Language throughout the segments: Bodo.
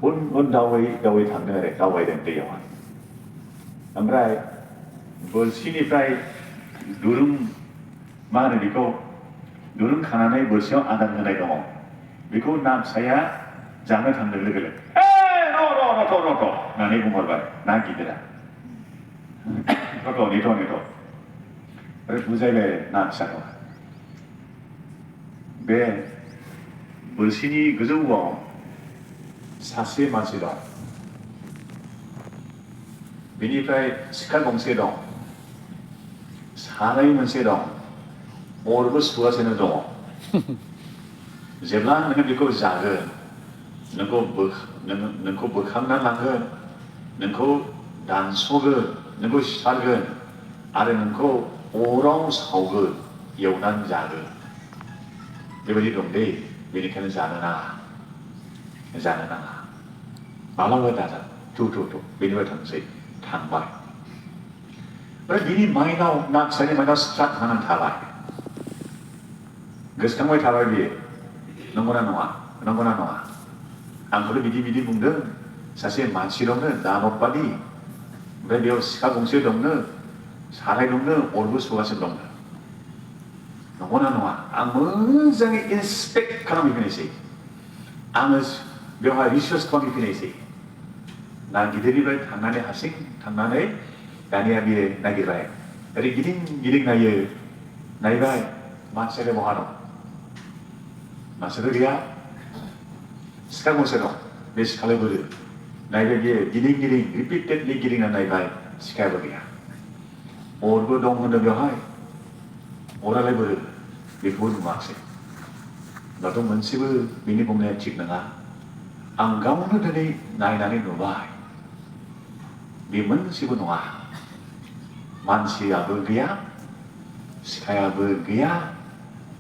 उन दावै थांदों आरो दावबायदों दैयाव ओमफ्राय बोरसिनिफ्राय दुरुं मा होनो बेखौ दुरुं खानानै बोरसियाव आदार होनाय दङ बेखौ ना फिसाया जानो थांदों लोगो लोगो रथ' होननानै बुंहरबाय ना गिदिरा नेथ' आरो बुजायबाय ना फिसाखौ बे बोरसिनि गोजौआव सासे मानसि दं बिनिफ्राय सिखा गंसे दं साराय मोनसे दं अरबो सुगासिनो दङ जेब्ला नोङो बेखौ जागोन नोंखौ बोखांना लांगोन नोंखौ दानस'गोन नोंखौ सिथारगोन आरो नोंखौ अराव सावगोन एवनानै जागोन बेबायदि दं दै बेनिखायनो जानो नाङा मालाबा दाजा थु बेनिफ्राय थांबाय ओमफ्राय बिनि माइनाव ना फिसानि माइनाव स्ट्राक जानानै थाबाय गोसोखांबाय थाबाय बियो नंगौना नङा आंखौथ' बिदि बुंदों सासे मानसि दंनो दानब बादि ओमफ्राय बेयाव सिखा गंसे दंनो साराय दंनो अरबो सुगासिनो दंनो नंगौना नङा आं मोजाङै इन्सपेक्ट खालामहैफिनोसै आङो बेवहाय रिसार्च खालामहैफिनोसै ना गिदिरनिफ्राय थांनानै हारसिं थांनानै दानिया बियो नागिरबाय ओरै गिदिं नायबाय मानसियालाय बहा दं मानसियाथ' गैया सिखा गंसे दं बे सिखालाय बोरो नायबाय बियो गिदिं रिपिटेडलि गिदिंना नायबाय सिखायाबो गैया अरबो दं होनो बेवहाय अरालाय बोरो बेखौबो नुवाखिसै दाथ' मोनसेबो बिनि बुंनाया थिग नङा आं गावनो दिनै नायनानै नुबाय बे मोनसेबो नङा मानसियाबो गैया सिखायाबो गैया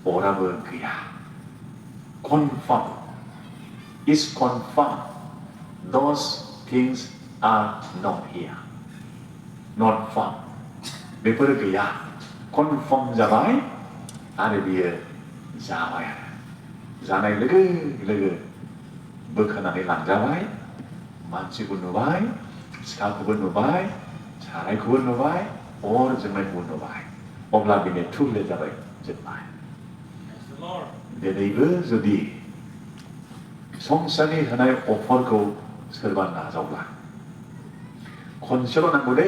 अराबो गैया confirm those things are not here not found बेफोरो गैया कनफार्म जाबाय आरो बियो जाबाय आरो जानाय लोगो बोखानानै लांजाबाय मानसिखौ नुबाय सिखाखौबो नुबाय सारायखौबो नुबाय अर जोंनायखौबो नुबाय अब्ला बेनो थुब्ले जाबाय जोबबाय दिनैबो जुदि संसारनि होनाय अफारखौ सोरबा नाजावब्ला खनसेल' नांगौ दै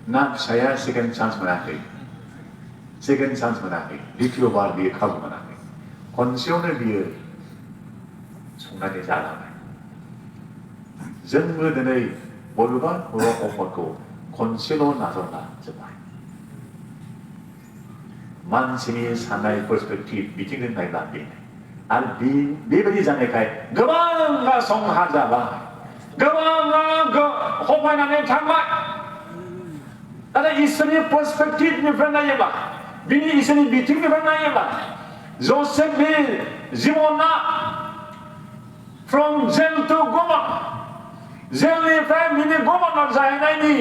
ना फिसाया सेकेन्ड चान्स मोनाखै द्वितीय बार बियो खाबु मोनाखै खनसेयावनो बियो संनानै जालांबाय जोंबो दिनै बबेबा अफारखौ खनसेल' नाजावना जोबबाय मानसिनि साननाय पर्सपेक्टिभ बिथिंजों नायब्ला बेनो आरो बेबायदि जानायखाय गोबाङा संहार जाबाय गोबाङा खमायनानै थांबाय नाथाय इसोरनि पर्सपेक्टिभनिफ्राय नायोब्ला बिनि इसोरनि बिथिंनिफ्राय नायोब्ला जसेफनि जिबना फ्रम जेल टु गभर्नर जेलनिफ्राय बिनि गभर्नर जाहैनायनि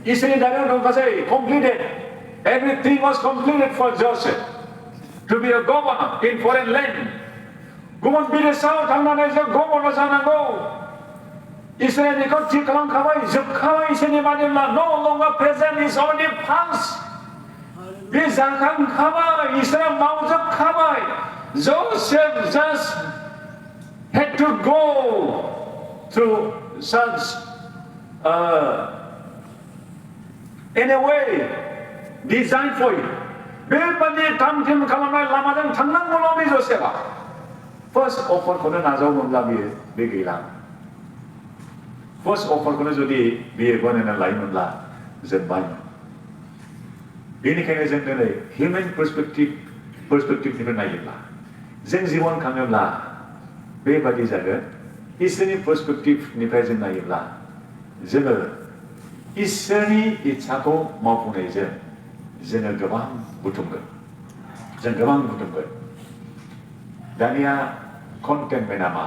इसोरनि दायरेक्ट दंखासै completed everything was completed for Joseph to be a governor in foreign land गुबुन बिदेशाव थांनानै जों गभर्नर जानांगौ इसोरा बेखौ थि खालामखाबाय जोबखाबाय इसोरनि बादिब्ला no longer present is already past बे जाखांखाबाय इसोरा मावजोबखाबाय Joseph just had to go through such in a way designed for you बेबादि थामथिम खालामनाय लामाजों थांनांगौल' बे जसेफआ फार्स्ट अफारखौनो नाजावोमोनब्ला बे गैला फार्स्ट अफारखौनो जुदि बियो गनायना लायोमोनब्ला जोबबायमोन बेनिखायनो जों दिनै हिउमेन पर्सपेक्टिभनिफ्राय नायोब्ला जों जिबन खाङोब्ला बेबादि जागोन इसोरनि पर्सपेक्टिभनिफ्राय जों नायोब्ला जोङो इसोरनि इच्छाखौ मावफुंनायजों जोङो गोबां बुथुमगोन दानिया कन्टेन्टमेन्टआ मा